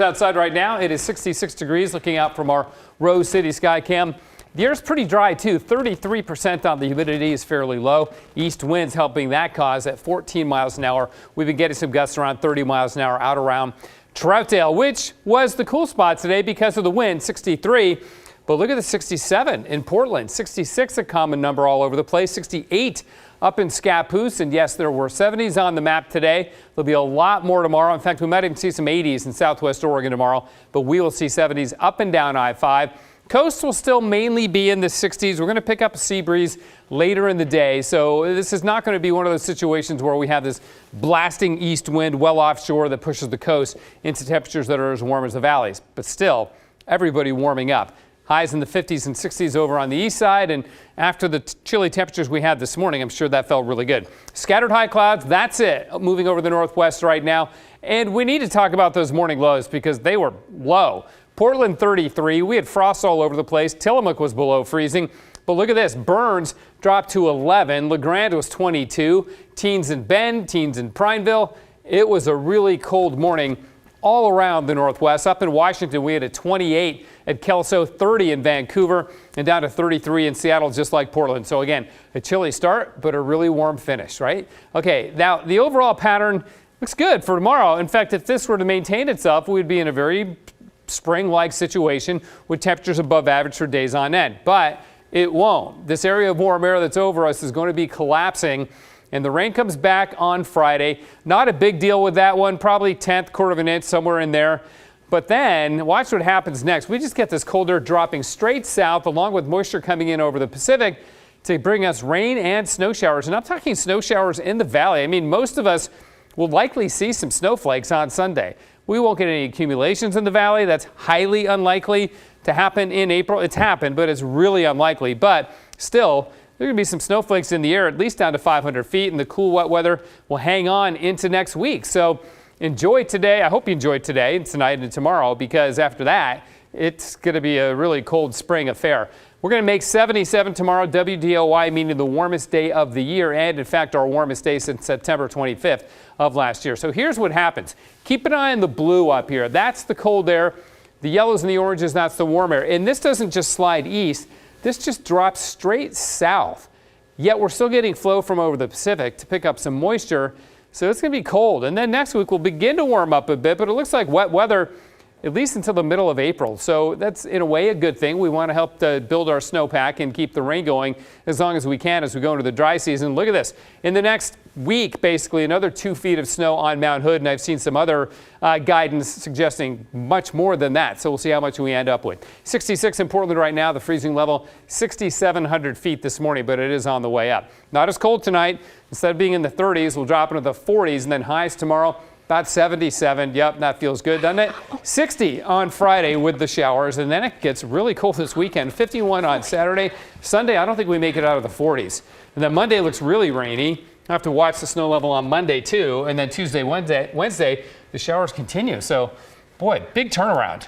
Outside right now, it is 66 degrees. Looking out from our Rose City sky cam. The air's pretty dry too. 33% on the humidity is fairly low. East winds helping that cause at 14 miles an hour. We've been getting some gusts around 30 miles an hour out around Troutdale, which was the cool spot today because of the wind, 63. But look at the 67 in Portland, 66 a common number all over the place, 68 up in Scappoose. And yes, there were 70s on the map today. There'll be a lot more tomorrow. In fact, we might even see some 80s in Southwest Oregon tomorrow, but we will see 70s up and down I-5. Coast will still mainly be in the 60s. We're going to pick up a sea breeze later in the day. So this is not going to be one of those situations where we have this blasting east wind well offshore that pushes the coast into temperatures that are as warm as the valleys. But still, everybody warming up. Highs in the 50s and 60s over on the east side, and after the chilly temperatures we had this morning, I'm sure that felt really good. Scattered high clouds, that's it. Moving over the northwest right now, and we need to talk about those morning lows because they were low. Portland 33, we had frost all over the place. Tillamook was below freezing, but look at this. Burns dropped to 11. LeGrand was 22. Teens in Bend, teens in Prineville. It was a really cold morning all around the northwest. Up in Washington, we had a 28 at Kelso, 30 in Vancouver, and down to 33 in Seattle, just like Portland. So again, a chilly start, but a really warm finish, right? Okay, now the overall pattern looks good for tomorrow. In fact, if this were to maintain itself, we'd be in a very spring-like situation with temperatures above average for days on end. But it won't. This area of warm air that's over us is going to be collapsing, and the rain comes back on Friday. Not a big deal with that one, probably 10th, quarter of an inch, somewhere in there. But then watch what happens next. We just get this cold air dropping straight south along with moisture coming in over the Pacific to bring us rain and snow showers. And I'm talking snow showers in the valley. I mean, most of us will likely see some snowflakes on Sunday. We won't get any accumulations in the valley. That's highly unlikely to happen in April. It's happened, but it's really unlikely. But still, there are going to be some snowflakes in the air, at least down to 500 feet, and the cool, wet weather will hang on into next week. So enjoy today. I hope you enjoyed today and tonight and tomorrow, because after that, it's going to be a really cold spring affair. We're going to make 77 tomorrow, WDOY, meaning the warmest day of the year, and in fact, our warmest day since September 25th of last year. So here's what happens. Keep an eye on the blue up here. That's the cold air. The yellows and the oranges, that's the warm air. And this doesn't just slide east. This just drops straight south. Yet we're still getting flow from over the Pacific to pick up some moisture. So it's going to be cold. And then next week we'll begin to warm up a bit, but it looks like wet weather at least until the middle of April. So that's in a way a good thing. We want to help to build our snowpack and keep the rain going as long as we can as we go into the dry season. Look at this. In the next week, basically another 2 feet of snow on Mount Hood, and I've seen some other guidance suggesting much more than that. So we'll see how much we end up with. 66 in Portland right now, the freezing level 6,700 feet this morning, but it is on the way up. Not as cold tonight. Instead of being in the 30s, we'll drop into the 40s, and then highs tomorrow about 77. Yep, that feels good, doesn't it? 60 on Friday with the showers, and then it gets really cold this weekend. 51 on Saturday. Sunday, I don't think we make it out of the 40s. And then Monday looks really rainy. I have to watch the snow level on Monday too, and then Tuesday, Wednesday, the showers continue. So, boy, big turnaround.